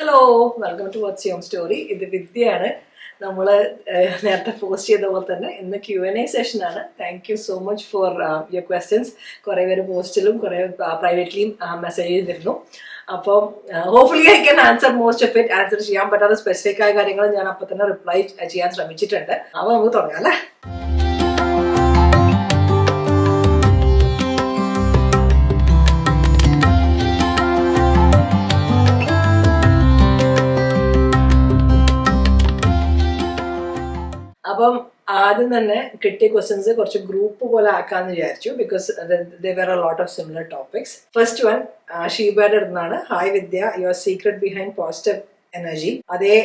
Hello, welcome to what's your story. ഇത് വിദ്യയാണ്. നമ്മൾ നേരത്തെ പോസ്റ്റ് ചെയ്ത പോലെ തന്നെ ഇന്ന് Q&A സെഷനാണ്. Thank you so much for your questions. കുറേ പേര് പോസ്റ്റിലും കുറേ പ്രൈവറ്റ്ലിയും മെസ്സേജ് ചെയ്തിരുന്നു. അപ്പം hopefully I can answer most of it. Answer ചെയ്യാൻ പറ്റാത്ത സ്പെസിഫിക് ആയ കാര്യങ്ങൾ ഞാൻ അപ്പം തന്നെ റിപ്ലൈ ചെയ്യാൻ ശ്രമിച്ചിട്ടുണ്ട്. അപ്പോൾ നമുക്ക് തുടങ്ങാം അല്ലേ? അപ്പം ആദ്യം തന്നെ കിട്ടിയ ക്വസ്റ്റ്യൻസ് കുറച്ച് ഗ്രൂപ്പ് പോലെ ആക്കാന്ന് വിചാരിച്ചു. Because there a lot of similar topics. First one ഷീബയുടെ അടുത്താണ്. Hi Vidya, your secret behind positive energy. അതേ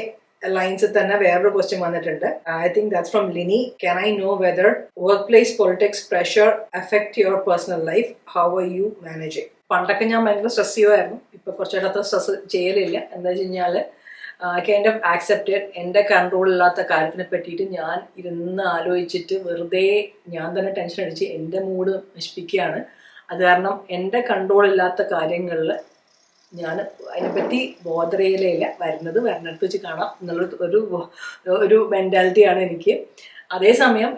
ലൈൻസിൽ തന്നെ വേറൊരു ക്വസ്റ്റ്യൻ വന്നിട്ടുണ്ട്. I think that's from Lini. Can I know whether work place politics pressure affect your personal life? How are you managing? പണ്ടൊക്കെ ഞാൻ ഭയങ്കര സ്ട്രെസ് ചെയ്യുമായിരുന്നു. ഇപ്പൊ കുറച്ചിടത്ത് സ്ട്രെസ് ചെയ്യലില്ല. എന്താ വെച്ച് കഴിഞ്ഞാല് കൈൻഡ് ഓഫ് ആക്സെപ്റ്റഡ്. എൻ്റെ കൺട്രോളില്ലാത്ത കാര്യത്തിനെ പറ്റിയിട്ട് ഞാൻ ഇരുന്ന് ആലോചിച്ചിട്ട് വെറുതെ ഞാൻ തന്നെ ടെൻഷൻ അടിച്ച് എൻ്റെ മൂഡ് നശിപ്പിക്കുകയാണ്. അത് കാരണം എൻ്റെ കൺട്രോളില്ലാത്ത കാര്യങ്ങളിൽ ഞാൻ അതിനെപ്പറ്റി ബോധരയിലില്ല. വരുന്നിടത്ത് വെച്ച് കാണാം എന്നുള്ള ഒരു മെൻറ്റാലിറ്റിയാണ് എനിക്ക്. അതേസമയം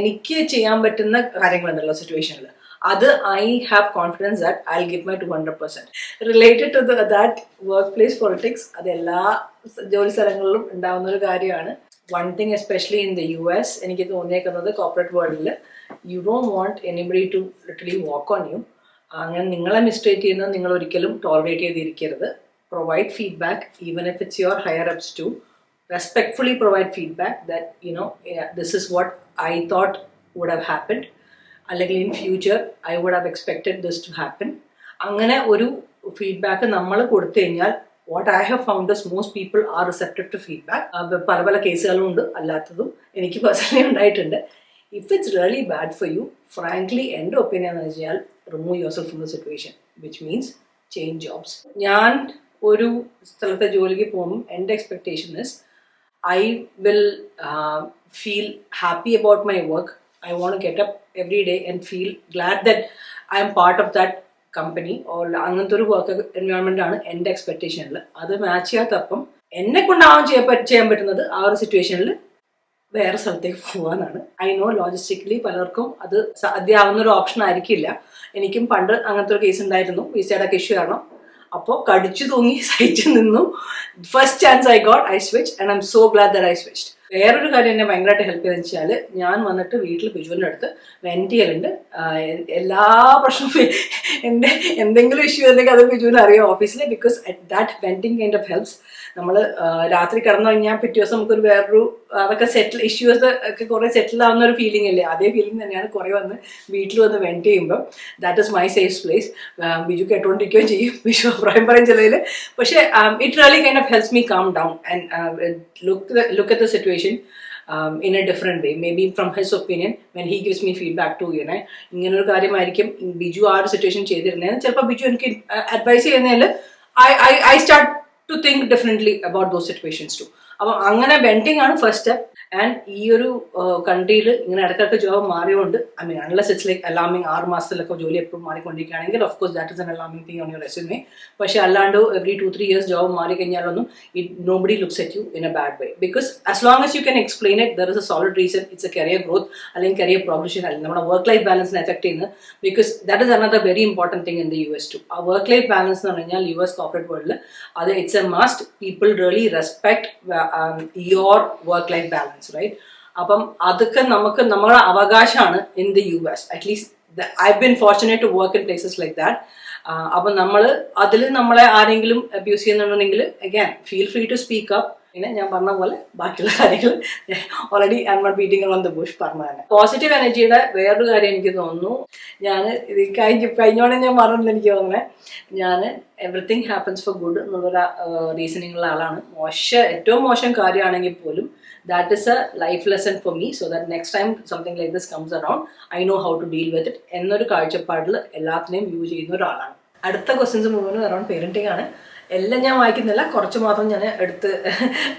എനിക്ക് ചെയ്യാൻ പറ്റുന്ന കാര്യങ്ങളുണ്ടല്ലോ സിറ്റുവേഷനിൽ, അത് I have confidence that I will give my 200%. Related to that work place politics, അത് എല്ലാ ജോലി സ്ഥലങ്ങളിലും ഉണ്ടാകുന്ന ഒരു കാര്യമാണ്. One thing especially in the US എനിക്ക് തോന്നിയേക്കുന്നത് കോർപ്പറേറ്റ് വേൾഡിൽ you don't want anybody to literally walk on you. അങ്ങനെ നിങ്ങളെ മിസ്റ്റേക്ക് ചെയ്യുന്നത് നിങ്ങൾ ഒരിക്കലും ടോളറേറ്റ് ചെയ്തിരിക്കരുത്. Provide feedback even if it's your higher ups too. Respectfully provide feedback that this is what I thought would have happened, അല്ലെങ്കിൽ in future I would have expected this to happen. അങ്ങനെ ഒരു feedback നമ്മൾ കൊടുത്തു കഴിഞ്ഞാൽ what I have found is most people are receptive to feedback. പല പല കേസുകളും ഉണ്ട്, അല്ലാത്തതും എനിക്ക് പേഴ്സണലി ഉണ്ടായിട്ടുണ്ട്. If it's really bad for you, frankly എൻ്റെ ഒപ്പീനിയൻ എന്ന് വെച്ചാൽ remove yourself from the situation, which means change jobs. ഞാൻ ഒരു സ്ഥലത്തെ ജോലിക്ക് പോകുമ്പോൾ എൻ്റെ expectation is I will feel happy about my work. I want to get up every day and feel glad that I am part of that company or അങ്ങനത്തെ ഒരു work environment ആണ് എൻ്റെ എക്സ്പെക്ടേഷനിൽ. അത് മാച്ച് ചെയ്യാത്തപ്പം എന്നെ കൊണ്ടാവാൻ ചെയ്യാൻ പറ്റുന്നത് ആ ഒരു സിറ്റുവേഷനിൽ വേറെ സ്ഥലത്തേക്ക് പോകാനാണ്. ഐ നോ ലോജിസ്റ്റിക്കലി പലർക്കും അത് സാധ്യമാവുന്ന ഒരു ഓപ്ഷൻ ആയിരിക്കില്ല. എനിക്കും പണ്ട് അങ്ങനത്തെ ഒരു കേസ് ഉണ്ടായിരുന്നു, വിസയുടെ ഒക്കെ ഇഷ്യൂ കാരണം. അപ്പോൾ കടിച്ചു തൂങ്ങി സഹിച്ചു നിന്നു. First chance I got, I switch and I M so GLAAD that I switched. വേറൊരു കാര്യം എന്നെ ഭയങ്കരമായിട്ട് ഹെൽപ്പ് ചെയ്തെന്ന് വെച്ചാൽ, ഞാൻ വന്നിട്ട് വീട്ടിൽ ബിജുവിൻ്റെ അടുത്ത് വെൻറ്റ് ചെയ്യലുണ്ട്. എല്ലാ പ്രശ്നവും എന്തെങ്കിലും ഇഷ്യൂ ഉണ്ടെങ്കിൽ അത് ബിജുവിന് അറിയാം ഓഫീസിൽ. Because that venting kind of helps. നമ്മൾ രാത്രി കിടന്നു കഴിഞ്ഞാൽ പിറ്റേ ദിവസം നമുക്കൊരു വേറൊരു അതൊക്കെ ഇഷ്യൂസ് ഒക്കെ കുറേ സെറ്റിൽ ആവുന്ന ഒരു ഫീലിംഗ് അല്ലേ, അതേ ഫീലിംഗ് തന്നെയാണ് കുറേ വന്ന് വീട്ടിൽ വന്ന് വെൻറ്റ് ചെയ്യുമ്പോൾ. That is my safe place. Biju കേട്ടോണ്ടിരിക്കുകയും ചെയ്യും, ബിജു അഭിപ്രായം പറയും ചിലതിൽ. പക്ഷേ it really kind of helps me calm down and look at the situation in a different way. Maybe from his opinion, when he gives me feedback too, ഇങ്ങനൊരു കാര്യമായിരിക്കും ബിജു ആ ഒരു സിറ്റുവേഷൻ ചെയ്തിരുന്നതെന്ന് ചിലപ്പോൾ ബിജു എനിക്ക് അഡ്വൈസ് ചെയ്യുന്നതിൽ I start to think differently about those situations too. അപ്പം അങ്ങനെ vending ആണ് ഫസ്റ്റ് സ്റ്റെപ്പ്. ആൻഡ് ഈ ഒരു കൺട്രിയിൽ ഇങ്ങനെ ഇടയ്ക്കൊക്കെ ജോബ് മാറിയോണ്ട്, I mean unless it's like alarming 6 മാസത്തിലൊക്കെ ജോലി എപ്പോഴും മാറിക്കൊണ്ടിരിക്കുകയാണെങ്കിൽ of course that is an alarming thing on your resume. പക്ഷേ അല്ലാണ്ട് എവറി 2-3 years ജോബ് മാറിക്കഴിഞ്ഞാലൊന്നും nobody looks at you in a bad way. Because as long as you can explain it, there is a solid reason. It's a career growth അല്ലെങ്കിൽ career progression അല്ലെങ്കിൽ നമ്മുടെ work life ബാലൻസിനെ affect ചെയ്യുന്നത്. Because that is another very important thing in the US too. ആ work life balance എന്ന് പറഞ്ഞാൽ US corporate വേൾഡിൽ അത് it's a must. People really respect your work life balance, right? അപ്പം അതൊക്കെ നമ്മുടെ അവകാശമാണ് in the US. At least I been fortunate to work in places like that. അപ്പം അതിൽ നമ്മളെ ആരെങ്കിലും അബ്യൂസ് ചെയ്യുന്നുണ്ടെങ്കിൽ again feel free to speak up. പിന്നെ ഞാൻ പറഞ്ഞ പോലെ ബാക്കിയുള്ള കാര്യങ്ങൾ already I'm not beating around the bush പറഞ്ഞ തന്നെ. പോസിറ്റീവ് എനർജിയുടെ വേറൊരു കാര്യം എനിക്ക് തോന്നുന്നു, ഞാൻ ഇത് കഴിഞ്ഞോടെ ഞാൻ പറഞ്ഞില്ല, എനിക്ക് തോന്നുന്നത് ഞാൻ എവറിത്തിങ് ഹാപ്പൻസ് ഫോർ ഗുഡ് എന്നുള്ളൊരു റീസണിങ്ങുള്ള ആളാണ്. ഏറ്റവും മോശം കാര്യമാണെങ്കിൽ പോലും that is a life lesson for me, so that next time something like this comes around I know how to deal with it എന്നൊരു കാഴ്ചപ്പാടിൽ എല്ലാത്തിനെയും യൂസ് ചെയ്യുന്ന ഒരാളാണ്. അടുത്ത ക്വസ്റ്റ്യൻസ് മുഴുവനും അറൗണ്ട് പേരൻറ്റിംഗ് ആണ്. എല്ലാം ഞാൻ വായിക്കുന്നില്ല, കുറച്ച് മാത്രം ഞാൻ എടുത്ത്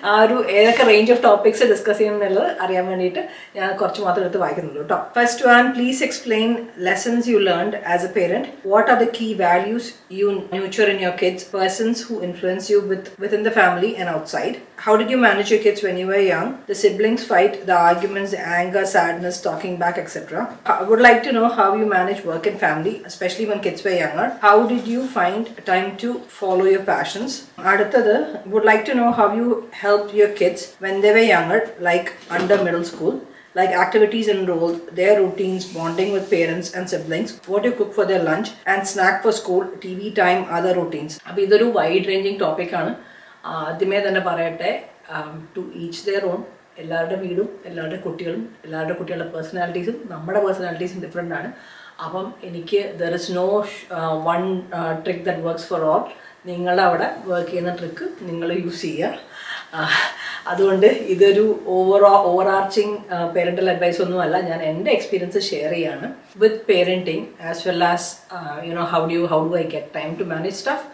ആ ഒരു ഏതൊക്കെ റേഞ്ച് ഓഫ് ടോപ്പിക്സ് ഡിസ്കസ് ചെയ്യുന്നുള്ളത് അറിയാൻ വേണ്ടിയിട്ട് ഞാൻ കുറച്ച് മാത്രം എടുത്ത് വായിക്കുന്നുള്ളൂ കേട്ടോ. First one, please explain lessons you learned as a parent. What are the key values you nurture in your kids, persons who influence you within the family and outside? How did you manage your kids when you were young? The siblings fight, the arguments, the anger, sadness, talking back, etc. I would like to know how you manage work and family, especially when kids were younger. How did you find time to follow your passions? அடுத்தது, would like to know how you helped your kids when they were younger, like under middle school. Like activities enrolled, their routines, bonding with parents and siblings, what you cook for their lunch and snack for school, TV time, other routines. അപ്പോൾ ഇതൊരു wide ranging ടോപ്പിക്കാണ്. ആദ്യമേ തന്നെ പറയട്ടെ, to each their own. എല്ലാവരുടെ വീടും എല്ലാവരുടെ കുട്ടികളുടെ പേഴ്സണാലിറ്റീസും നമ്മുടെ പേഴ്സണാലിറ്റീസും ഡിഫറെൻ്റ് ആണ്. അപ്പം എനിക്ക് there is no one trick that works for all. നിങ്ങളുടെ അവിടെ വർക്ക് ചെയ്യുന്ന ട്രിക്ക് നിങ്ങൾ യൂസ് ചെയ്യുക. അതുകൊണ്ട് ഇതൊരു ഓവർ ആർച്ചിങ് പേരൻ്റൽ അഡ്വൈസ് ഒന്നുമല്ല. ഞാൻ എൻ്റെ എക്സ്പീരിയൻസ് ഷെയർ ചെയ്യാണ് with parenting as well as how do I get time to manage stuff.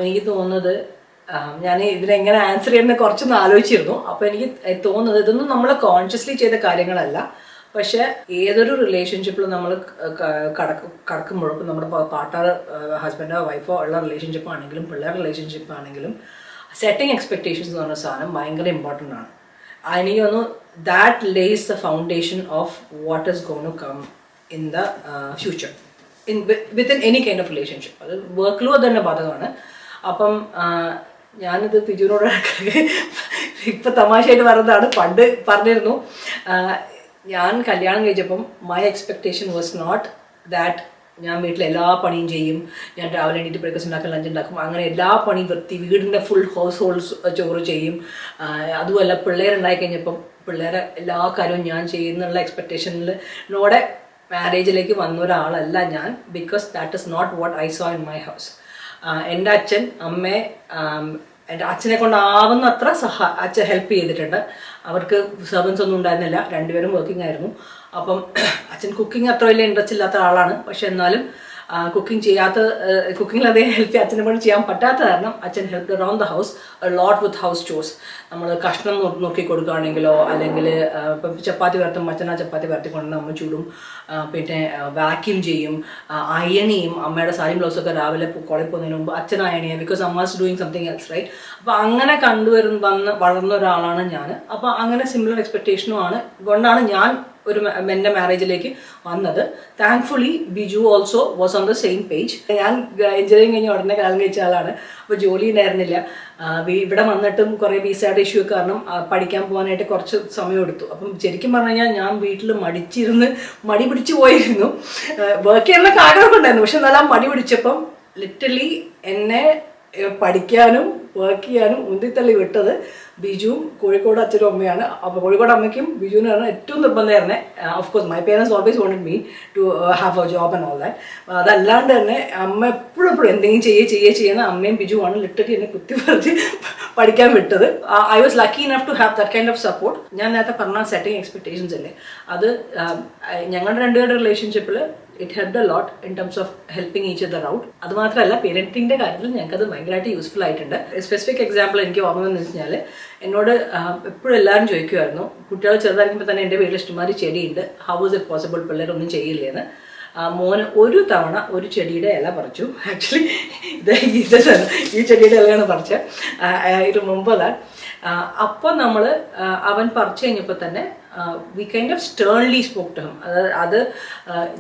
എനിക്ക് തോന്നുന്നത്, ഞാൻ ഇതിനെങ്ങനെ ആൻസർ ചെയ്യുന്ന കുറച്ചൊന്ന് ആലോചിച്ചിരുന്നു. അപ്പോൾ എനിക്ക് തോന്നുന്നത് ഇതൊന്നും നമ്മൾ കോൺഷ്യസ്ലി ചെയ്ത കാര്യങ്ങളല്ല. പക്ഷേ ഏതൊരു റിലേഷൻഷിപ്പിലും നമ്മൾ കടക്കുമ്പോഴും നമ്മുടെ പാർട്ട്ണർ, ഹസ്ബൻഡോ വൈഫോ ഉള്ള റിലേഷൻഷിപ്പ് ആണെങ്കിലും പിള്ളേരുടെ റിലേഷൻഷിപ്പ് ആണെങ്കിലും സെറ്റിംഗ് എക്സ്പെക്ടേഷൻസ് എന്ന് പറഞ്ഞ സാധനം ഭയങ്കര ഇമ്പോർട്ടൻ്റ് ആണ്. എനിക്ക് തോന്നുന്നു that lays the foundation of what is going to come in the future within any kind of relationship. അത് വർക്കിലും അത് തന്നെ ബാധകമാണ്. അപ്പം ഞാനിത് പിജുവിനോട് ഇപ്പം തമാശയായിട്ട് പറയുന്നതാണ്. പണ്ട് പറഞ്ഞിരുന്നു, ഞാൻ കല്യാണം കഴിച്ചപ്പം my expectation was not that ഞാൻ വീട്ടിൽ എല്ലാ പണിയും ചെയ്യും, ഞാൻ രാവിലെ എണീറ്റ് ബ്രേക്ക്ഫാസ്റ്റ് ഉണ്ടാക്കും, ലഞ്ച് ഉണ്ടാക്കും, അങ്ങനെ എല്ലാ പണിയും വീടിൻ്റെ ഫുൾ ഹൗസ് ഹോൾഡ്സ് ചോറ് ചെയ്യും. അതുമല്ല, പിള്ളേരുണ്ടായി കഴിഞ്ഞപ്പം പിള്ളേരെ എല്ലാ കാര്യവും ഞാൻ ചെയ്യുന്നുള്ള എക്സ്പെക്ടേഷനിലൂടെ മാരേജിലേക്ക് വന്ന ഒരാളല്ല ഞാൻ. Because that is not what I saw in my house. എൻ്റെ അച്ഛൻ അമ്മയെ എൻ്റെ അച്ഛനെ കൊണ്ടാവുന്നത്ര അച്ഛൻ ഹെൽപ്പ് ചെയ്തിട്ടുണ്ട്. അവർക്ക് സെർവൻസ് ഒന്നും ഉണ്ടായിരുന്നില്ല, രണ്ടുപേരും വർക്കിംഗ് ആയിരുന്നു. അപ്പം അച്ഛൻ കുക്കിംഗ് അത്ര വലിയ ഇൻട്രസ്റ്റ് ഇല്ലാത്ത ആളാണ്. പക്ഷെ എന്നാലും കുക്കിങ്ങിൽ അദ്ദേഹം ഹെൽപ്പ് അച്ഛനെ കൊണ്ട് ചെയ്യാൻ പറ്റാത്ത കാരണം അച്ഛൻ help around the house lot with house chores. നമ്മൾ കഷ്ണം നോക്കി കൊടുക്കുകയാണെങ്കിലോ, അല്ലെങ്കിൽ ഇപ്പം ചപ്പാത്തി വരത്തും അച്ഛനാ ചപ്പാത്തി വരത്തിക്കൊണ്ട് നമ്മൾ ചൂടും, പിന്നെ വാക്യൂം ചെയ്യും, അയൺ ചെയ്യും. അമ്മയുടെ സാരി ബ്ലൗസൊക്കെ രാവിലെ കോളേജ് പോകുന്നതിന് മുമ്പ് അച്ഛൻ അയൺ ചെയ്യാം, ബിക്കോസ് അമ്മ is doing something else, right? അപ്പോൾ അങ്ങനെ വളർന്ന ഒരാളാണ് ഞാൻ. അപ്പോൾ അങ്ങനെ സിമിലർ എക്സ്പെക്ടേഷനും ആണ് കൊണ്ടാണ് ഞാൻ എൻ്റെ മാരേജിലേക്ക് വന്നത്. Thankfully Biju also was on the same page. ഞാൻ എഞ്ചിനീയറിംഗ് കഴിഞ്ഞ് ഉടനെ കാലം കഴിച്ച ആളാണ്. അപ്പോൾ ജോലി ഉണ്ടായിരുന്നില്ല. ഇവിടെ വന്നിട്ടും കുറേ വിസയുടെ ഇഷ്യൂ കാരണം പഠിക്കാൻ പോകാനായിട്ട് കുറച്ച് സമയം എടുത്തു. അപ്പം ശരിക്കും പറഞ്ഞു കഴിഞ്ഞാൽ ഞാൻ വീട്ടിൽ മടി പിടിച്ചു പോയിരുന്നു. വർക്ക് ചെയ്യാനൊക്കെ ആഗ്രഹമൊക്കെ ഉണ്ടായിരുന്നു. പക്ഷെ എന്നാലും മടി പിടിച്ചപ്പം ലിറ്ററലി എന്നെ പഠിക്കാനും വർക്ക് ചെയ്യാനും ഉന്തിത്തള്ളി വിട്ടത് ബിജുവും കോഴിക്കോട് അച്ഛനും അമ്മയാണ്. അപ്പോൾ കോഴിക്കോട് അമ്മയ്ക്കും ബിജുവിനാണ് ഏറ്റവും നിർബന്ധമായിരുന്നെ. Of course my parents always wanted me to have a job and all that. അതല്ലാണ്ട് തന്നെ അമ്മ എപ്പോഴും എന്തെങ്കിലും ചെയ്യുന്ന അമ്മയും ബിജുവാണ് ലിറ്ററലി എന്നെ കുത്തിപ്പറിച്ച് പഠിക്കാൻ വിട്ടത്. I was lucky enough to have that kind of support. ഞാൻ നേരത്തെ പറഞ്ഞ സെറ്റിംഗ് എക്സ്പെക്ടേഷൻസ് അല്ലേ, അത് ഞങ്ങളുടെ രണ്ടുപേരുടെ റിലേഷൻഷിപ്പിൽ it helped a lot in terms of helping each other out. അത് മാത്രമല്ല പേരൻറ്റിൻ്റെ കാര്യത്തിൽ ഞങ്ങൾക്കത് ഭയങ്കരമായിട്ട് യൂസ്ഫുൾ ആയിട്ടുണ്ട്. സ്പെസിഫിക് എക്സാമ്പിൾ എനിക്ക് ഓർമ്മയെന്ന് വെച്ചാൽ, എന്നോട് എപ്പോഴും എല്ലാവരും ചോദിക്കുമായിരുന്നു, കുട്ടികൾ ചെറുതായിരിക്കുമ്പോൾ തന്നെ എൻ്റെ വീട്ടിൽ ഇഷ്ടംമാതിരി ചെടിയുണ്ട്, ഹൗ ഇസ് ഇറ്റ് പോസിബിൾ പിള്ളേരൊന്നും ചെയ്യില്ലേന്ന്. മോന് ഒരു തവണ ഒരു ചെടിയുടെ ഇല പറിച്ചു. ആക്ച്വലി ഈ ചെടിയുടെ ഇലയാണ് പറിച്ചത്. ഇത് മുമ്പ് അപ്പോൾ നമ്മൾ അവൻ പറിച്ചു കഴിഞ്ഞപ്പോൾ തന്നെ we kind of sternly spoke to him. അത്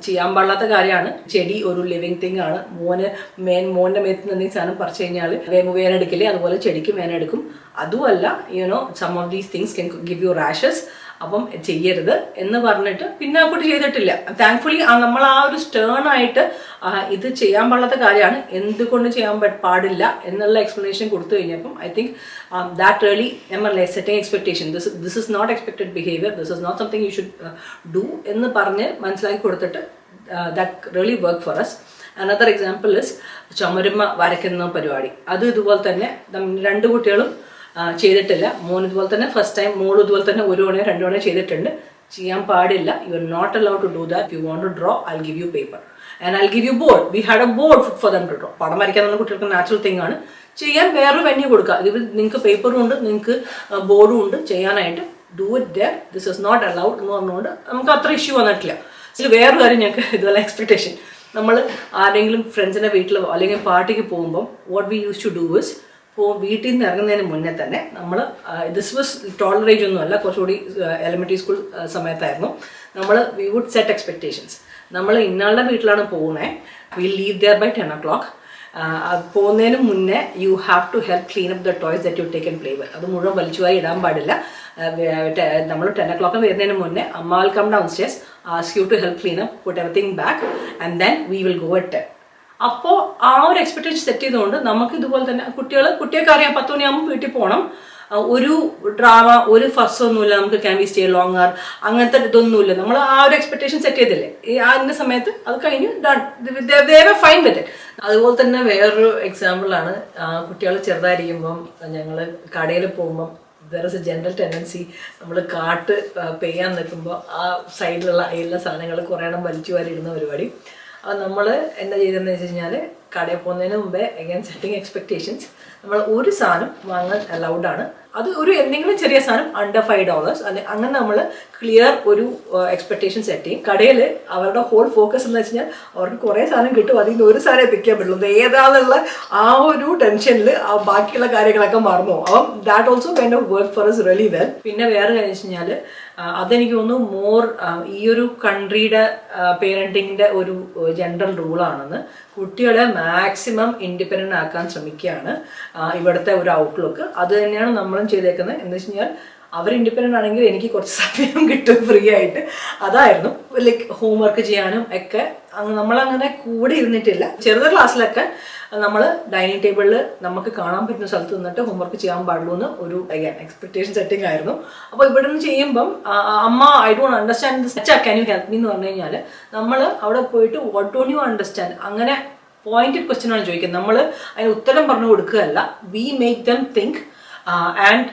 ചെയ്യാൻ പാടില്ലാത്ത കാര്യമാണ്. ചെടി ഒരു ലിവിങ് തിങ് ആണ്. മോൻ്റെ മേത്ത് നിന്ന് എന്തെങ്കിലും സാധനം പറിച്ചു കഴിഞ്ഞാൽ വേനെടുക്കില്ലേ, അതുപോലെ ചെടിക്കും വേനെടുക്കും. അതുമല്ല, you know some of these things can give you rashes. അപ്പം ചെയ്യരുത് എന്ന് പറഞ്ഞിട്ട് പിന്നെ ആ കുട്ടി ചെയ്തിട്ടില്ല. താങ്ക്ഫുള്ളി നമ്മൾ ആ ഒരു സ്റ്റേണായിട്ട് ഇത് ചെയ്യാൻ പാടില്ലാത്ത കാര്യമാണ്, എന്തുകൊണ്ട് ചെയ്യാൻ പാടില്ല എന്നുള്ള എക്സ്പ്ലനേഷൻ കൊടുത്തു കഴിഞ്ഞപ്പം I think that really setting expectation, this is not expected behaviour, this is not something you should do എന്ന് പറഞ്ഞ് മനസ്സിലാക്കി കൊടുത്തിട്ട് that really work for us. Another example is ചുമരുമ്മ വരയ്ക്കുന്ന പരിപാടി. അത് ഇതുപോലെ തന്നെ രണ്ട് കുട്ടികളും ചെയ്തിട്ടില്ല. മോൻ ഇതുപോലെ തന്നെ ഫസ്റ്റ് ടൈം, മോളും ഇതുപോലെ തന്നെ ഒരു തവണയോ രണ്ടു തവണയോ ചെയ്തിട്ടുണ്ട്. ചെയ്യാൻ പാടില്ല. You are not allowed to do that. You want to draw, I will give you paper and I will give you board. We had a board for them to draw. പടം വരയ്ക്കാൻ കുട്ടികൾക്ക് നാച്ചുറൽ തിങ് ആണ്. ചെയ്യാൻ വേറൊരു venue കൊടുക്കുക. ഇത് നിങ്ങൾക്ക് പേപ്പറും ഉണ്ട്, നിങ്ങൾക്ക് ബോർഡും ഉണ്ട് ചെയ്യാനായിട്ട്. Do it there, this is not allowed എന്ന് പറഞ്ഞുകൊണ്ട് നമുക്ക് അത്ര ഇഷ്യൂ വന്നിട്ടില്ല. ഇതിൽ വേറൊരു കാര്യം ഞങ്ങൾക്ക് ഇതുപോലെ എക്സ്പെക്ടേഷൻ, നമ്മൾ ആരെങ്കിലും ഫ്രണ്ട്സിൻ്റെ വീട്ടിലോ അല്ലെങ്കിൽ പാർട്ടിക്ക് പോകുമ്പം what we use to do is, വീട്ടിൽ നിന്ന് ഇറങ്ങുന്നതിന് മുന്നേ തന്നെ നമ്മൾ, ദിസ് വാസ് ടോളർ ഏജ് ഒന്നും അല്ല, കുറച്ചുകൂടി എലിമെൻ്ററി സ്കൂൾ സമയത്തായിരുന്നു, നമ്മൾ വി വുഡ് സെറ്റ് എക്സ്പെക്ടേഷൻസ്. നമ്മൾ ഇന്നാളുടെ വീട്ടിലാണ് പോകുന്നത്, will leave there by 10 o'clock. പോകുന്നതിന് മുന്നേ you have to help clean up the toys that you take and play with. അത് മുഴുവൻ വലിച്ചുവായി ഇടാൻ പാടില്ല. നമ്മൾ 10 o'clock വരുന്നതിന് മുന്നേ അമ്മ will come downstairs, ask you to help clean up, put everything back, and then we will go at 10. അപ്പോൾ ആ ഒരു എക്സ്പെക്ടേഷൻ സെറ്റ് ചെയ്തുകൊണ്ട് നമുക്ക് ഇതുപോലെ തന്നെ കുട്ടികൾക്ക് അറിയാം 10 മണിയാകുമ്പോൾ വീട്ടിൽ പോകണം, ഒരു ഡ്രാമ, ഒരു ഫസ്സൊന്നുമില്ല, നമുക്ക് ക്യാൻ വി സ്റ്റേ ലോങ്ങർ, അങ്ങനത്തെ ഇതൊന്നുമില്ല. നമ്മൾ ആ ഒരു എക്സ്പെക്ടേഷൻ സെറ്റ് ചെയ്തില്ലേ അതിൻ്റെ സമയത്ത്, അത് കഴിഞ്ഞ് ഡൺ, ഫൈൻ വിത്ത് ഇറ്റ്. അതുപോലെ തന്നെ വേറൊരു എക്സാമ്പിളാണ്, കുട്ടികൾ ചെറുതായിരിക്കുമ്പം ഞങ്ങൾ കടയിൽ പോകുമ്പം there is A general tendency, നമ്മൾ കാട്ട് പെയ്യാൻ നിൽക്കുമ്പോൾ ആ സൈഡിലുള്ള എല്ലാ സാധനങ്ങൾ കുറേ എണ്ണം വലിച്ചു വാരിയിടുന്ന പരിപാടി. അത് നമ്മൾ എന്താ ചെയ്തതെന്ന് വെച്ച് കഴിഞ്ഞാൽ, കടയിൽ പോകുന്നതിന് മുമ്പേ അഗൈൻ സെറ്റിംഗ് എക്സ്പെക്ടേഷൻസ്, നമ്മൾ ഒരു സാധനം വാങ്ങാൻ അലൗഡാണ്, അത് ഒരു എന്തെങ്കിലും ചെറിയ സാധനം അണ്ടർ $5 അല്ലെ, അങ്ങനെ നമ്മൾ ക്ലിയർ ഒരു എക്സ്പെക്ടേഷൻ സെറ്റ് ചെയ്യും. കടയിൽ അവരുടെ ഹോൾ ഫോക്കസ് എന്ന് വെച്ച് കഴിഞ്ഞാൽ അവർക്ക് കുറേ സാധനം കിട്ടും, അതിൽ നിന്ന് ഒരു സാധനം പിക്കാൻ പറ്റുള്ളൂ, ഏതാണെന്നുള്ള ആ ഒരു ടെൻഷനിൽ ആ ബാക്കിയുള്ള കാര്യങ്ങളൊക്കെ മറന്നു. അപ്പം that also kind of work for us really well. പിന്നെ വേറെ കാര്യം വെച്ച് കഴിഞ്ഞാൽ, അതെനിക്ക് തോന്നുന്നു മോർ ഈ ഒരു കൺട്രിയുടെ പേരൻറ്റിങ്ങിൻ്റെ ഒരു ജനറൽ റൂളാണെന്ന്. കുട്ടികളെ മാക്സിമം ഇൻഡിപെൻഡൻ്റ് ആക്കാൻ ശ്രമിക്കുകയാണ് ഇവിടുത്തെ ഒരു ഔട്ട്ലുക്ക്. അത് തന്നെയാണ് നമ്മളും ചെയ്തേക്കുന്നത്. എന്ന് വെച്ച് കഴിഞ്ഞാൽ അവർ ഇൻഡിപെൻഡൻ്റ് ആണെങ്കിൽ എനിക്ക് കുറച്ച് സമയം കിട്ടും ഫ്രീ ആയിട്ട്. അതായിരുന്നു ലൈക്ക് ഹോംവർക്ക് ചെയ്യാനും ഒക്കെ നമ്മളങ്ങനെ കൂടെ ഇരുന്നിട്ടില്ല. ചെറുത ക്ലാസ്സിലൊക്കെ നമ്മൾ ഡൈനിങ് ടേബിളിൽ നമുക്ക് കാണാൻ പറ്റുന്ന സ്ഥലത്ത് നിന്നിട്ട് ഹോംവർക്ക് ചെയ്യാൻ പാടുള്ളൂ എന്ന് ഒരു എക്സ്പെക്ടേഷൻ സെറ്റിംഗ് ആയിരുന്നു. അപ്പോൾ ഇവിടെ നിന്ന് ചെയ്യുമ്പം അമ്മ I don't understand this, can you help me എന്ന് പറഞ്ഞു കഴിഞ്ഞാൽ നമ്മൾ അവിടെ പോയിട്ട് വാട്ട് ഡോണ്ട് യു അണ്ടർസ്റ്റാൻഡ്, അങ്ങനെ പോയിന്റഡ് ക്വസ്റ്റ്യൻ ആണ് ചോദിക്കുന്നത്. നമ്മൾ അതിന് ഉത്തരം പറഞ്ഞു കൊടുക്കുകയല്ല, we make them think and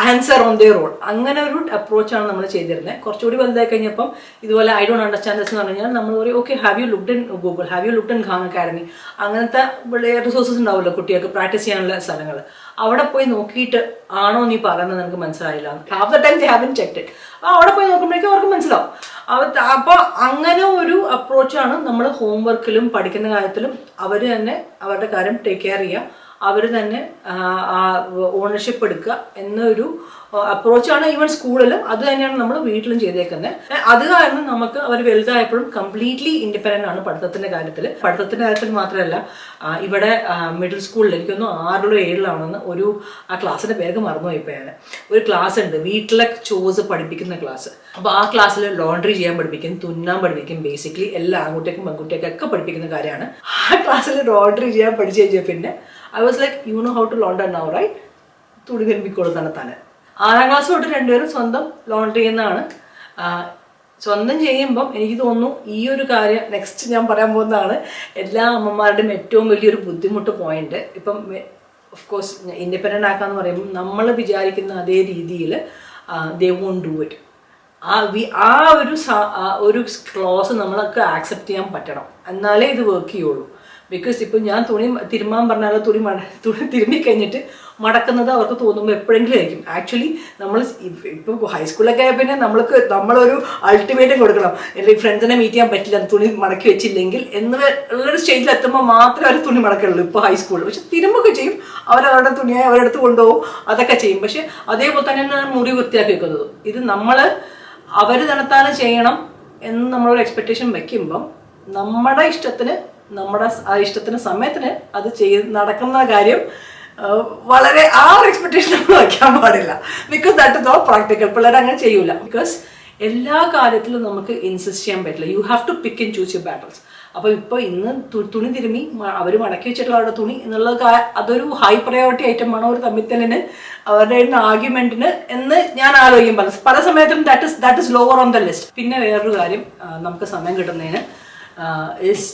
answer on their own. അങ്ങനെ ഒരു അപ്രോച്ചാണ് നമ്മൾ ചെയ്തിരുന്നത്. കുറച്ചുകൂടി വലുതായി കഴിഞ്ഞപ്പം ഇതുപോലെ ഐ ഡോണ്ട് അണ്ടർസ്റ്റാൻഡ് ദിസ് എന്ന് പറഞ്ഞു കഴിഞ്ഞാൽ നമ്മൾ പറയും okay have you looked in Google, have you looked in Khan academy, അങ്ങനത്തെ റിസോഴ്സസ് ഉണ്ടാവുമല്ലോ കുട്ടികൾക്ക് പ്രാക്ടീസ് ചെയ്യാനുള്ള സ്ഥലങ്ങൾ. അവിടെ പോയി നോക്കിയിട്ട് ആണോ നീ പറയുന്നത് നിനക്ക് മനസ്സിലായില്ല, half the time they haven't checked it, അവിടെ പോയി നോക്കുമ്പോഴേക്കും അവർക്ക് മനസ്സിലാവും. അപ്പോൾ അങ്ങനെ ഒരു അപ്രോച്ചാണ് നമ്മൾ ഹോംവർക്കിലും പഠിക്കുന്ന കാര്യത്തിലും അവർ തന്നെ അവരുടെ കാര്യം ടേക്ക് കെയർ ചെയ്യുക, അവർ തന്നെ ഓണർഷിപ്പ് എടുക്കുക എന്നൊരു അപ്രോച്ചാണ് ഈവൻ സ്കൂളിലും അത് തന്നെയാണ് നമ്മൾ വീട്ടിലും ചെയ്തേക്കുന്നത്. അത് കാരണം നമുക്ക് അവർ വലുതായപ്പോഴും കംപ്ലീറ്റ്ലി ഇൻഡിപെൻഡൻ്റ് ആണ് പഠിത്തത്തിൻ്റെ കാര്യത്തിൽ മാത്രമല്ല. ഇവിടെ മിഡിൽ സ്കൂളിൽ എനിക്കൊന്നും 6 or 7 ഒരു ആ ക്ലാസ്സിൻ്റെ പേരൊക്കെ മറന്നുപോയിപ്പോൾ ഞാൻ, ഒരു ക്ലാസ് ഉണ്ട് വീട്ടിലെ ചോസ് പഠിപ്പിക്കുന്ന ക്ലാസ്. അപ്പോൾ ആ ക്ലാസ്സിൽ ലോണ്ടറി ചെയ്യാൻ പഠിപ്പിക്കും, തുന്നാൻ പഠിപ്പിക്കും, ബേസിക്കലി എല്ലാ ആൺകുട്ടിക്കും പെൺകുട്ടിയൊക്കെ പഠിപ്പിക്കുന്ന കാര്യമാണ്. ആ ക്ലാസ്സിൽ ലോണ്ടറി ചെയ്യാൻ പഠിച്ചു കഴിഞ്ഞാൽ പിന്നെ I was like, you know how to launder now, right? തുണി തിരുമ്പിക്കോളും തന്നെ. 6ാം ക്ലാസ് തൊട്ട് രണ്ടുപേരും സ്വന്തം ലോണ്ടറി ചെയ്യുന്നതാണ്. സ്വന്തം ചെയ്യുമ്പം എനിക്ക് തോന്നുന്നു ഈ ഒരു കാര്യം നെക്സ്റ്റ് ഞാൻ പറയാൻ പോകുന്നതാണ് എല്ലാ അമ്മമാരുടെയും ഏറ്റവും വലിയൊരു ബുദ്ധിമുട്ട് പോയിന്റ്. ഇപ്പം ഓഫ് കോഴ്സ് ഇൻഡിപെൻഡൻ്റ് ആക്കാന്ന് പറയുമ്പോൾ നമ്മൾ വിചാരിക്കുന്ന അതേ രീതിയിൽ they won't do it. ആ ഒരു ക്ലോസ് നമ്മളൊക്കെ ആക്സെപ്റ്റ് ചെയ്യാൻ പറ്റണം, എന്നാലേ ഇത് വർക്ക് ചെയ്യുള്ളൂ. ബിക്കോസ് ഇപ്പോൾ ഞാൻ തുണി തിരുമ്മാൻ പറഞ്ഞാലോ തുണി തിരുമ്മി കഴിഞ്ഞിട്ട് മടക്കുന്നത് അവർക്ക് തോന്നുമ്പോൾ എപ്പോഴെങ്കിലും ആയിരിക്കും. ആക്ച്വലി നമ്മൾ ഇപ്പോൾ ഹൈസ്കൂളിലൊക്കെ ആയ പിന്നെ നമ്മളൊരു അൾട്ടിമേറ്റം കൊടുക്കണം, അല്ലെങ്കിൽ ഫ്രണ്ട്സിനെ മീറ്റ് ചെയ്യാൻ പറ്റില്ല തുണി മടക്കി വെച്ചില്ലെങ്കിൽ ഉള്ളൊരു സ്റ്റേജിൽ എത്തുമ്പോൾ മാത്രമേ അവർ തുണി മടക്കുള്ളൂ ഇപ്പോൾ ഹൈസ്കൂളിൽ. പക്ഷെ തിരുമ്പൊക്കെ ചെയ്യും, അവരവരുടെ തുണിയായി അവരെടുത്ത് കൊണ്ടുപോകും, അതൊക്കെ ചെയ്യും. പക്ഷെ അതേപോലെ തന്നെയാണ് മുറി വൃത്തിയാക്കി വെക്കുന്നത്. ഇത് അവർ തന്നെത്താനെ ചെയ്യണം എന്ന് നമ്മളൊരു എക്സ്പെക്ടേഷൻ വെക്കുമ്പം നമ്മുടെ ഇഷ്ടത്തിന് സമയത്തിന് അത് നടക്കുന്ന കാര്യം വളരെ ആ ഒരു എക്സ്പെക്ടേഷൻ നമ്മൾ വയ്ക്കാൻ പാടില്ല. Because that is not practical. പിള്ളേർ അങ്ങനെ ചെയ്യൂല. ബിക്കോസ് എല്ലാ കാര്യത്തിലും നമുക്ക് ഇൻസിസ്റ്റ് ചെയ്യാൻ പറ്റില്ല. You have to pick and choose your battles. അപ്പോൾ ഇപ്പോൾ ഇന്ന് തുണി തിരുമ്മി അവർ മടക്കി വെച്ചിട്ടുള്ള അവരുടെ തുണി എന്നുള്ളത് അതൊരു ഹൈ പ്രയോറിറ്റി ഐറ്റം ആണ് ഒരു തമ്മിത്തലിന്, അവരുടെ ആർഗ്യുമെന്റിന് എന്ന് ഞാൻ ആലോചിക്കും. പല സമയത്തും that is lower on the list. പിന്നെ വേറൊരു കാര്യം നമുക്ക് സമയം കിട്ടുന്നതിന് is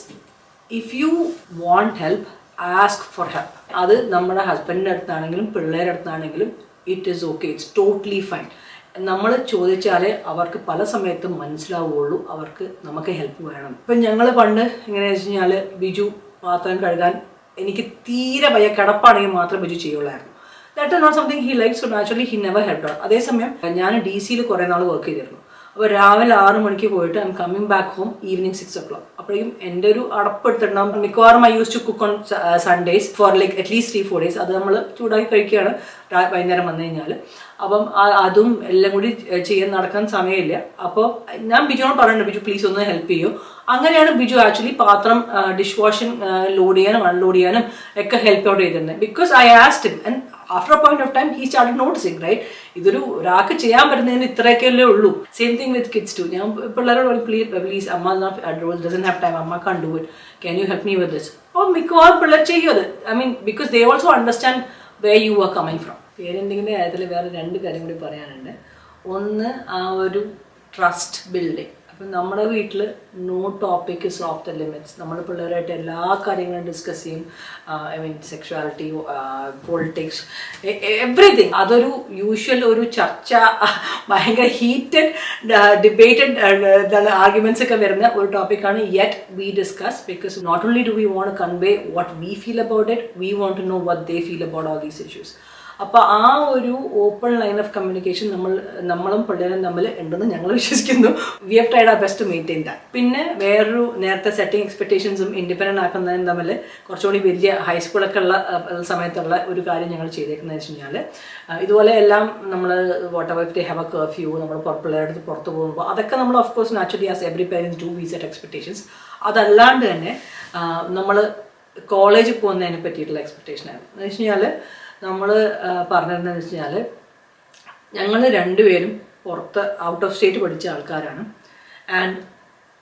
if you want help ask for help. അത് നമ്മുടെ ഹസ്ബൻഡിൻ്റെ അടുത്താണെങ്കിലും പിള്ളേരുടെ അടുത്താണെങ്കിലും it is okay, it's totally fine. നമ്മൾ ചോദിച്ചാലേ അവർക്ക് പല സമയത്തും മനസ്സിലാവുകയുള്ളൂ നമുക്ക് ഹെൽപ്പ് വേണം. ഇപ്പം ഞങ്ങൾ പണ്ട് എങ്ങനെയാണെന്ന് വെച്ച് കഴിഞ്ഞാൽ ബിജു പാത്രം കഴുകാൻ എനിക്ക് തീരെ ഭയ കിടപ്പാണെങ്കിൽ മാത്രം ബിജു ചെയ്യുള്ളായിരുന്നു. That is not something he likes, so naturally he never helped out. അതേസമയം ഞാൻ DC കുറേ നാൾ വർക്ക് ചെയ്തിരുന്നു. അപ്പോൾ രാവിലെ 6 മണിക്ക് പോയിട്ട് I'm coming back home evening 6 o'clock. അപ്പോഴേക്കും എൻ്റെ ഒരു അടപ്പെടുത്തിട്ടുണ്ടാകും. മിക്കവാറും I use to cook on Sundays for like at least 3-4 days. അത് നമ്മൾ ചൂടാക്കി കഴിക്കുകയാണ് വൈകുന്നേരം വന്നു കഴിഞ്ഞാൽ. അപ്പം അതും എല്ലാം കൂടി ചെയ്യാൻ നടക്കാൻ സമയമില്ല. അപ്പോൾ ഞാൻ ബിജുനോട് പറയുന്നുണ്ട്, ബിജു പ്ലീസ് ഒന്ന് ഹെൽപ്പ് ചെയ്യൂ. അങ്ങനെയാണ് ബിജു ആക്ച്വലി പാത്രം ഡിഷ് വാഷിംഗ് ലോഡ് ചെയ്യാനും അൺലോഡ് ചെയ്യാനും ഒക്കെ ഹെൽപ്പ് ഔട്ട് ചെയ്തിരുന്നത്. Because I asked him and after a point of time he started noticing, right, ഇതൊരു ഒരാൾക്ക് ചെയ്യാൻ പറ്റുന്നതിന് ഇത്രയൊക്കെയല്ലേ ഉള്ളൂ. Same thing with kids too. ഞാൻ പിള്ളേരോട് പ്ലീസ് അമ്മ ഡസൻ ഹാവ് ടൈം, അമ്മ can do it, can you help me with this? അപ്പോൾ മിക്കവാറും പിള്ളേർ ചെയ്യും അത്. I mean because they also understand where you are coming from. പേരൻറ്റിങ്ങിൻ്റെ കാര്യത്തിൽ വേറെ 2 കാര്യം കൂടി പറയാനുണ്ട്. ഒന്ന്, ആ ഒരു ട്രസ്റ്റ് ബിൽഡിങ്. അപ്പം നമ്മുടെ വീട്ടിൽ no topic is off the limits. നമ്മൾ പിള്ളേരായിട്ട് എല്ലാ കാര്യങ്ങളും ഡിസ്കസ് ചെയ്യും. I mean sexuality, politics, everything. അതൊരു യൂഷ്വൽ ഒരു ചർച്ച, ഭയങ്കര ഹീറ്റഡ് ഡിബേറ്റഡ് ആർഗ്യുമെന്റ്സ് ഒക്കെ വരുന്ന ഒരു ടോപ്പിക്കാണ്. Yet we discuss because not only do we want to convey what we feel about it, we want to know what they feel about all these issues. അപ്പോൾ ആ ഒരു ഓപ്പൺ ലൈൻ ഓഫ് കമ്മ്യൂണിക്കേഷൻ നമ്മളും പിള്ളേരും തമ്മിൽ ഉണ്ടെന്ന് ഞങ്ങൾ വിശ്വസിക്കുന്നു. We have tried our best to maintain that. പിന്നെ വേറൊരു നേരത്തെ സെറ്റിംഗ് എക്സ്പെക്ടേഷൻസും ഇൻഡിപെൻഡൻ്റ് ആക്കുന്നതും തമ്മിൽ കുറച്ചുകൂടി വലിയ ഹൈസ്കൂളൊക്കെ ഉള്ള സമയത്തുള്ള ഒരു കാര്യം ഞങ്ങൾ ചെയ്തേക്കുന്നതെന്ന് വെച്ച് കഴിഞ്ഞാൽ, ഇതുപോലെ എല്ലാം നമ്മൾ what ever they have A curfew, നമ്മൾ പിള്ളേരുടെ അടുത്ത് പുറത്ത് പോകുമ്പോൾ അതൊക്കെ നമ്മൾ of course naturally as every parents do we set expectations. അതല്ലാണ്ട് തന്നെ നമ്മൾ കോളേജിൽ പോകുന്നതിനെ പറ്റിയിട്ടുള്ള എക്സ്പെക്ടേഷനായിരുന്നു. എന്ന് വെച്ച് കഴിഞ്ഞാൽ നമ്മൾ പറഞ്ഞിരുന്നതെന്ന് വെച്ച് കഴിഞ്ഞാൽ, ഞങ്ങൾ 2 പേരും പുറത്ത് ഔട്ട് ഓഫ് സ്റ്റേറ്റ് പഠിച്ച ആൾക്കാരാണ്. And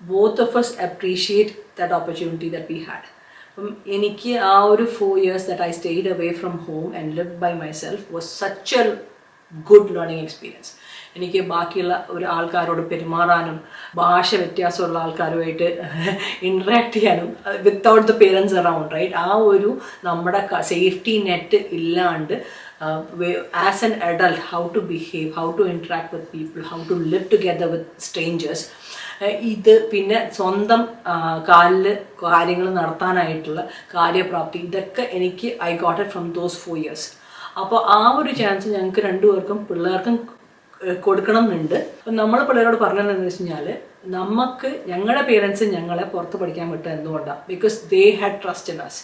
both of us appreciate that opportunity that we had. അപ്പം എനിക്ക് ആ ഒരു 4 years that I stayed away from home and lived by myself was such a good learning experience. എനിക്ക് ബാക്കിയുള്ള ഒരു ആൾക്കാരോട് പെരുമാറാനും ഭാഷ വ്യത്യാസമുള്ള ആൾക്കാരുമായിട്ട് ഇൻട്രാക്ട് ചെയ്യാനും without the parents around, right, ആ ഒരു നമ്മുടെ സേഫ്റ്റി നെറ്റ് ഇല്ലാണ്ട് as an adult how to behave, how to interact with people, how to live together with strangers, ഇത് പിന്നെ സ്വന്തം കാലിൽ കാര്യങ്ങൾ നടത്താനായിട്ടുള്ള കാര്യപ്രാപ്തി, ഇതൊക്കെ എനിക്ക് I got it from those 4 years. അപ്പോൾ ആ ഒരു ചാൻസ് ഞങ്ങൾക്ക് 2 പേർക്കും പിള്ളേർക്കും കൊടുക്കണം എന്നുണ്ട്. അപ്പം നമ്മൾ പിള്ളേരോട് പറഞ്ഞതെന്ന് വെച്ച് കഴിഞ്ഞാൽ, നമുക്ക് ഞങ്ങളുടെ പേരൻസ് ഞങ്ങളെ പുറത്ത് പഠിക്കാൻ വിട്ടത് എന്തുകൊണ്ടാണ്? Because they had trust in us.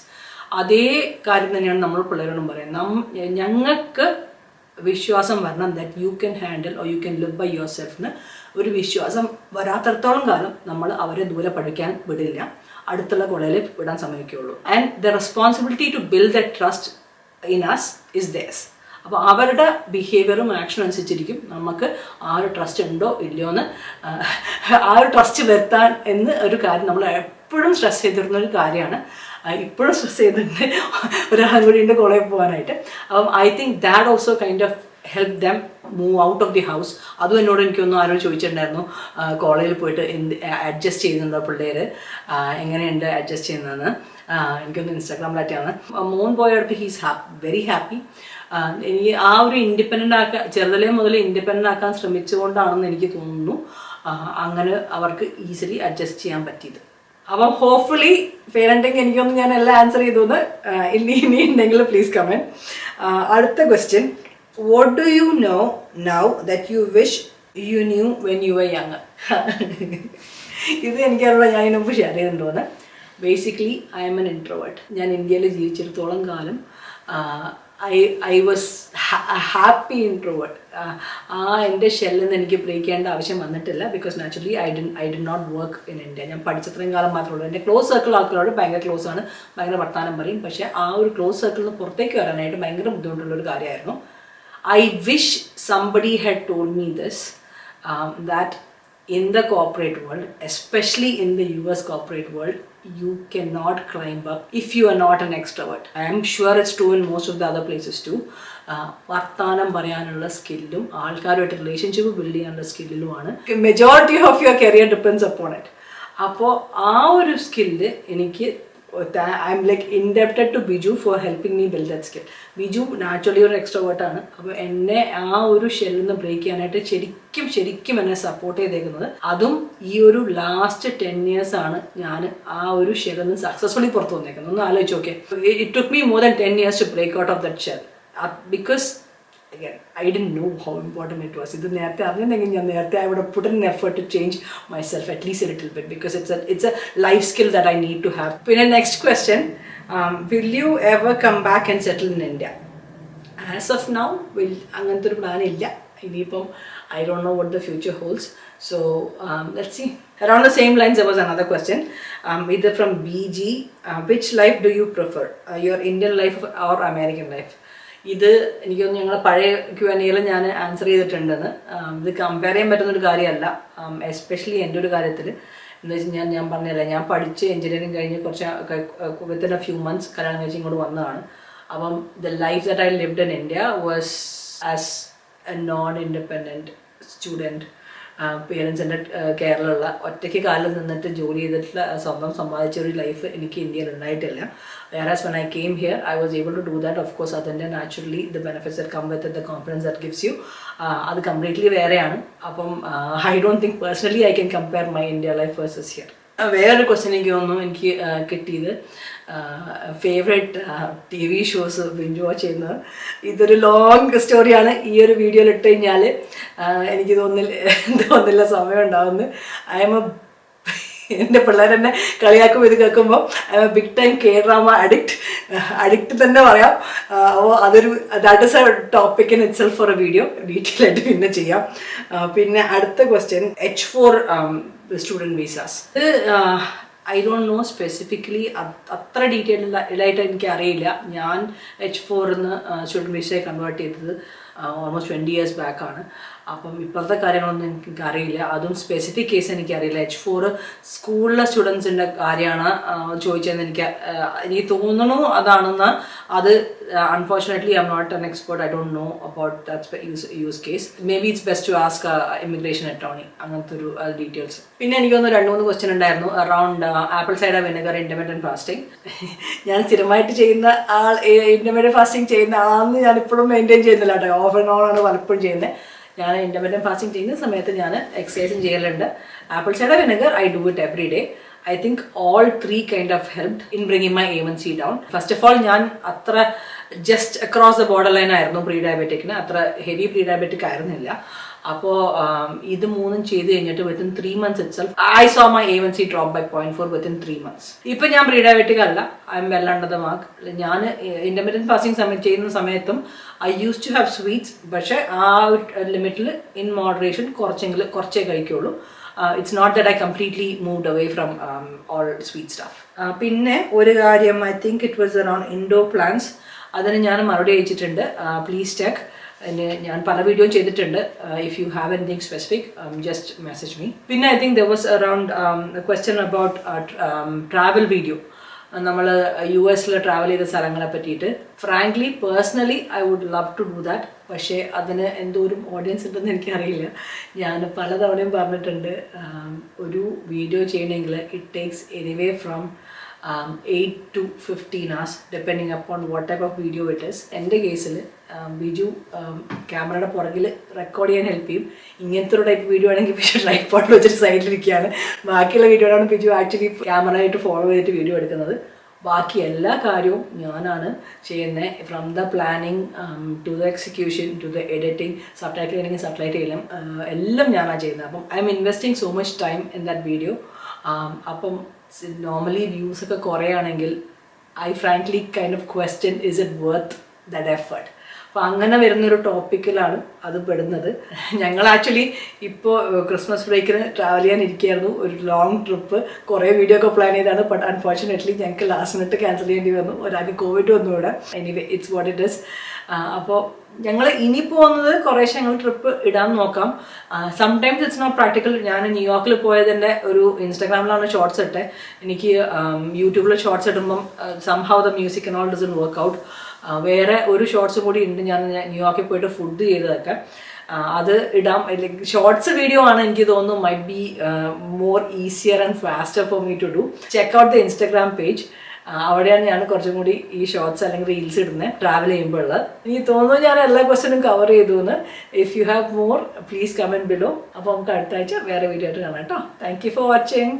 അതേ കാര്യം തന്നെയാണ് നമ്മൾ പിള്ളേരോടും പറയുന്നത്. ഞങ്ങൾക്ക് വിശ്വാസം വരണം that you can handle or you can live by your സെൽഫിന്. ഒരു വിശ്വാസം വരാത്തടത്തോളം കാലം നമ്മൾ അവരെ ദൂരെ പഠിക്കാൻ വിടില്ല, അടുത്തുള്ള കോളേജിൽ വിടാൻ സമ്മതിക്കുകയുള്ളൂ. And the responsibility to build the trust in us is theirs. അപ്പോൾ അവരുടെ ബിഹേവിയറും ആക്ഷനും അനുസരിച്ചിരിക്കും നമുക്ക് ആ ഒരു ട്രസ്റ്റ് ഉണ്ടോ ഇല്ലയോ എന്ന്, ആ ഒരു ട്രസ്റ്റ് വരുത്താൻ എന്ന് ഒരു കാര്യം നമ്മൾ എപ്പോഴും സ്ട്രെസ് ചെയ്തിരുന്ന ഒരു കാര്യമാണ്. ഇപ്പോഴും സ്ട്രെസ് ചെയ്തിട്ടുണ്ട് ഒരാളും കൂടി ഉണ്ട് കോളേജിൽ പോകാനായിട്ട്. അപ്പം I think that also kind of help them move out of the house. അതും എന്നോട് എനിക്കൊന്നും ആരോ ചോദിച്ചിട്ടുണ്ടായിരുന്നു, കോളേജിൽ പോയിട്ട് അഡ്ജസ്റ്റ് ചെയ്യുന്നുണ്ടോ പിള്ളേർ, എങ്ങനെയുണ്ട് അഡ്ജസ്റ്റ് ചെയ്യുന്നതെന്ന്. എനിക്കൊന്ന് ഇൻസ്റ്റാഗ്രാമിലായിട്ടാണ്. മോൻ പോയടുത്ത് ഹീസ് വെരി ഹാപ്പി. എനിക്ക് ആ ഒരു ഇൻഡിപെൻഡൻ്റ് ആക്കാൻ, ചെറുതിലേ മുതൽ ഇൻഡിപെൻഡൻ്റ് ആക്കാൻ ശ്രമിച്ചുകൊണ്ടാണെന്ന് എനിക്ക് തോന്നുന്നു അങ്ങനെ അവർക്ക് ഈസിലി അഡ്ജസ്റ്റ് ചെയ്യാൻ പറ്റിയത്. അപ്പം ഹോപ്പ്ഫുള്ളി പേരൻറ്റിങ് എനിക്കൊന്നും ഞാൻ എല്ലാം ആൻസർ ചെയ്തോന്ന്. ഇനി ഉണ്ടെങ്കിൽ പ്ലീസ് കമൻറ്റ്. അടുത്ത question, what do you know now that you wish you knew when you were young? ഇത് എനിക്കറിയാം, ഞാൻ ഇതിനു മുമ്പ് ഷെയർ ചെയ്തിട്ടുണ്ടോന്ന്. Basically I am an introvert. ഞാൻ ഇന്ത്യയിൽ ജീവിച്ചിടത്തോളം കാലം ഐ വാസ് ഹാപ്പി ഇൻട്രോവേർട്ട്. എൻ്റെ ഷെല്ലിൽ നിന്ന് എനിക്ക് ബ്രേക്ക് ചെയ്യേണ്ട ആവശ്യം വന്നിട്ടില്ല. Because naturally I'd not work in India. ഞാൻ പഠിച്ചത്രയും കാലം മാത്രമേ ഉള്ളൂ. എൻ്റെ ക്ലോസ് സർക്കിൾ ആൾക്കാരോട് ഭയങ്കര ക്ലോസ് ആണ്, ഭയങ്കര വർത്താനം പറയും. പക്ഷേ ആ ഒരു ക്ലോസ് സർക്കിളിൽ നിന്ന് പുറത്തേക്ക് വരാനായിട്ട് ഭയങ്കര ബുദ്ധിമുട്ടുള്ളൊരു കാര്യമായിരുന്നു. I wish somebody had told me this, that in the corporate world, especially in the US corporate world, you cannot climb up if you are not an extrovert. I am sure it's true in most of the other places too. വർത്താനം പറയാനുള്ള സ്കില്ലും ആൾക്കാരുമായിട്ട് relationship build ചെയ്യാനുള്ള സ്കില്ലുമാണ് majority of your career depends upon it. അപ്പോൾ ആ ഒരു skill എനിക്ക് I'm like indebted to Biju for helping me build that skill. Biju naturally ഒരു എക്സ്ട്രോവേർട്ട് ആണ്. അപ്പോൾ എന്നെ ആ ഒരു ഷെല്ലിൽ നിന്ന് ബ്രേക്ക് ചെയ്യാനായിട്ട് ശരിക്കും എന്നെ സപ്പോർട്ട് ചെയ്തേക്കുന്നത്. അതും ഈ ഒരു ലാസ്റ്റ് 10 years ആണ് ഞാൻ ആ ഒരു ഷെല്ലിൽ നിന്ന് സക്സസ്ഫുള്ളി പുറത്തു വന്നേക്കുന്നത്. ഒന്ന് ആലോചിച്ച് നോക്കേ. It took me more than 10 years to break out of that shell. Because again, I didn't know how important it was. ഇത് നേരത്തെ അറിഞ്ഞെങ്കിൽ ഞാൻ നേരത്തെ I would have put in an effort to change myself at least a little bit, because it's a life skill that I need to have. പിന്നെ next question, will you ever come back and settle in India? As of now, അങ്ങനത്തെ ഒരു plan ഇല്ല. ഇനിയിപ്പം I don't know what the future holds. So let's see. Around the same lines, there was another question, either from BG. Which life do you prefer, your Indian life or American life? ഇത് എനിക്കൊന്ന് ഞങ്ങൾ പഴയ Q&Aയിൽ ഞാൻ answer ചെയ്തിട്ടുണ്ടെന്ന്. ഇത് compare ചെയ്യാൻ പറ്റുന്നൊരു കാര്യമല്ല, എസ്പെഷ്യലി എൻ്റെ ഒരു കാര്യത്തിൽ. എന്ന് വെച്ചാൽ ഞാൻ പറഞ്ഞില്ല, ഞാൻ പഠിച്ച് എഞ്ചിനീയറിംഗ് കഴിഞ്ഞ് വിത്തിൻ എ ഫ്യൂ മന്ത്സ് കല്യാണം കഴിച്ച് ഇങ്ങോട്ട് വന്നതാണ്. അപ്പം the life that I lived in India was as a non independent student. പേരൻസിൻ്റെ കെയറിലുള്ള ഒറ്റയ്ക്ക് കാലിൽ നിന്നിട്ട് ജോലി ചെയ്തിട്ടുള്ള സ്വന്തം സമ്പാദിച്ച ഒരു ലൈഫ് എനിക്ക് ഇന്ത്യയിൽ ഉണ്ടായിട്ടില്ല. Whereas when I came here, I was able to do that. Of course, അതിൻ്റെ naturally the benefits that come with it, the confidence that gives you, അത് കംപ്ലീറ്റ്ലി വേറെയാണ്. അപ്പം I don't think personally I can compare my India life versus here. വേറൊരു question എനിക്ക് തോന്നുന്നു എനിക്ക് കിട്ടിയത്, favourite TV shows ബിഞ്ച് watch ചെയ്യുന്നത്. ഇതൊരു ലോങ് സ്റ്റോറിയാണ്. ഈ ഒരു വീഡിയോയിൽ ഇട്ട് കഴിഞ്ഞാൽ എനിക്ക് തോന്നില്ല സമയം ഉണ്ടാവുന്നു. എൻ്റെ പിള്ളേരെന്നെ കളിയാക്കും ഇത് കേൾക്കുമ്പോൾ. I'm a big time K-drama addict തന്നെ പറയാം. അപ്പോൾ that is a topic in itself for a video. Detail ആയിട്ട് പിന്നെ ചെയ്യാം. പിന്നെ അടുത്ത ക്വസ്റ്റ്യൻ, H4 സ്റ്റുഡൻറ്റ് വിസാസ്. ഇത് ഐ ഡോണ്ട് നോ സ്പെസിഫിക്കലി, അത്ര ഡീറ്റെയിലായിട്ട് എനിക്ക് അറിയില്ല. ഞാൻ H4 സ്റ്റുഡൻറ്റ് വിസയെ കൺവേർട്ട് ചെയ്തത് ഓൾമോസ്റ്റ് 20 years ബാക്കാണ്. അപ്പം ഇപ്പോഴത്തെ കാര്യങ്ങളൊന്നും എനിക്ക് അറിയില്ല. അതും സ്പെസിഫിക് കേസ് എനിക്കറിയില്ല. H4 സ്കൂളിലെ സ്റ്റുഡൻസിൻ്റെ കാര്യമാണ് ചോദിച്ചതെന്ന് എനിക്ക് തോന്നുന്നു അതാണെന്ന്. അത് unfortunately I'm not an expert. I don't know about that use case. Maybe it's best to ask immigration attorney, അങ്ങനത്തെ ഒരു ഡീറ്റെയിൽസ്. പിന്നെ എനിക്കൊന്ന് 2-3 ക്വസ്റ്റ്യൻ ഉണ്ടായിരുന്നു around apple cider vinegar intermediate fasting. ഞാൻ സ്ഥിരമായിട്ട് ചെയ്യുന്ന ഇൻ്റർമീഡിയറ്റ് ഫാസ്റ്റിംഗ് ചെയ്യുന്ന ആളെന്ന് ഞാൻ ഇപ്പോഴും മെയിൻറ്റെയിൻ ചെയ്യുന്നില്ല കേട്ടോ. ഓഫ് ആൻഡ് ഓൺ ആണ് പലപ്പോഴും ചെയ്യുന്നത്. ഞാൻ ഇൻ്റർമീഡിയറ്റ് ഫാസ്റ്റിംഗ് ചെയ്യുന്ന സമയത്ത് ഞാൻ എക്സസൈസും ചെയ്യലുണ്ട്. Apple cider vinegar I do it every day. I think all 3 kind of helped in bringing my A1C down. First of all, ഞാൻ അത്ര just across the border line ആയിരുന്നു പ്രീ ഡയബറ്റിക്കിന്, അത്ര ഹെവി പ്രീ ഡയബറ്റിക് ആയിരുന്നില്ല. അപ്പോൾ ഇത് 3 ചെയ്ത് കഴിഞ്ഞിട്ട് within 3 months itself I saw my A1C drop by 0.4 within 3 months. ഇപ്പം ഞാൻ പ്രീ ഡയബറ്റിക് അല്ല, I'm well under the mark. ഞാൻ ഇൻ്റർമീഡിയറ്റ് ഫാസ്റ്റിംഗ് ചെയ്യുന്ന സമയത്തും I use to have sweets. പക്ഷേ ആ ലിമിറ്റിൽ ഇൻ മോഡറേഷൻ കുറച്ചേ കഴിക്കുള്ളൂ. It's not that I completely moved away from all sweet stuff. പിന്നെ ഒരു കാര്യം, I think it was around indoor plants. അതിന് ഞാൻ മറുപടി അയച്ചിട്ടുണ്ട്. Please check. ഞാൻ പല വീഡിയോ ചെയ്തിട്ടുണ്ട്. If you have anything specific just message me. പിന്നെ I think there was around question about travel video. നമ്മൾ US ട്രാവൽ ചെയ്ത സ്ഥലങ്ങളെ പറ്റിയിട്ട്. Frankly personally I would love to do that. പക്ഷേ അതിന് എന്തോരം ഓഡിയൻസ് ഉണ്ടെന്ന് എനിക്കറിയില്ല. ഞാൻ പലതവണയും പറഞ്ഞിട്ടുണ്ട്, ഒരു വീഡിയോ ചെയ്യണമെങ്കിൽ it takes anyway from 8 to 15 hours depending upon what type of video it is. എൻ്റെ കേസിൽ ബിജു ക്യാമറയുടെ പുറകിൽ റെക്കോർഡ് ചെയ്യാൻ ഹെൽപ്പ് ചെയ്യും. ഇങ്ങനത്തെ ഒരു ടൈപ്പ് വീഡിയോ ആണെങ്കിൽ ബിജു ട്രൈപോഡ് വെച്ചിട്ട് സൈഡിലിരിക്കുകയാണ്. ബാക്കിയുള്ള വീഡിയോ ആണ് ബിജു ആക്ച്വലി ക്യാമറയായിട്ട് ഫോളോ ചെയ്തിട്ട് വീഡിയോ എടുക്കുന്നത്. ബാക്കി എല്ലാ കാര്യവും ഞാനാണ് ചെയ്യുന്നത്. From the planning to the execution to the editing, subtitle ചെയ്യണമെങ്കിൽ സബ്ടൈറ്റിൽ ചെയ്യണം, എല്ലാം ഞാനാണ് ചെയ്യുന്നത്. അപ്പം I am investing so much time in that video. അപ്പം നോർമലി വ്യൂസ് ഒക്കെ കുറയാണെങ്കിൽ I frankly kind of question is it worth that effort. അപ്പോൾ അങ്ങനെ വരുന്നൊരു ടോപ്പിക്കിലാണ് അത് പെടുന്നത്. ഞങ്ങൾ ആക്ച്വലി ഇപ്പോൾ ക്രിസ്മസ് ബ്രേക്കിന് ട്രാവൽ ചെയ്യാനിരിക്കുകയായിരുന്നു. ഒരു ലോങ് ട്രിപ്പ് കുറേ വീഡിയോ ഒക്കെ പ്ലാൻ ചെയ്താണ്. ബട്ട് അൺഫോർച്ചുനേറ്റ്ലി ഞങ്ങൾക്ക് ലാസ്റ്റ് മിനിറ്റ് ക്യാൻസൽ ചെയ്യേണ്ടി വന്നു. ഒരാൾക്ക് കോവിഡ് വന്നു ഇവിടെ. Anyway it's what it is. അപ്പോൾ ഞങ്ങൾ ഇനി പോകുന്നത് കുറേശ്ശെ ഞങ്ങൾ ട്രിപ്പ് ഇടാൻ നോക്കാം. Sometimes it's not practical. ഞാൻ ന്യൂയോർക്കിൽ പോയതിൻ്റെ ഒരു ഇൻസ്റ്റാഗ്രാമിലാണ് ഷോർട്സ് ഇട്ടെ. എനിക്ക് യൂട്യൂബിൽ ഷോർട്സ് ഇടുമ്പം somehow the music and all doesn't work out. വേറെ ഒരു ഷോർട്സ് കൂടി ഉണ്ട്, ഞാൻ ന്യൂയോർക്കിൽ പോയിട്ട് ഫുഡ് ചെയ്തതൊക്കെ. അത് ഇടാം. ഷോർട്സ് വീഡിയോ ആണ് എനിക്ക് തോന്നുന്നു might be more easier and faster for me to do. Check out the Instagram page. അവിടെയാണ് ഞാൻ കുറച്ചും കൂടി ഈ ഷോർട്സ് അല്ലെങ്കിൽ റീൽസ് ഇടുന്നത് ട്രാവൽ ചെയ്യുമ്പോൾ ഉള്ളത്. എനിക്ക് തോന്നുന്നു ഞാൻ എല്ലാ ക്വസ്റ്റ്യനും കവർ ചെയ്തു എന്ന്. If you have more please comment below. അപ്പോൾ നമുക്ക് അടുത്ത ആഴ്ച വേറെ വീഡിയോ ആയിട്ട് കാണാം കേട്ടോ. Thank you for watching.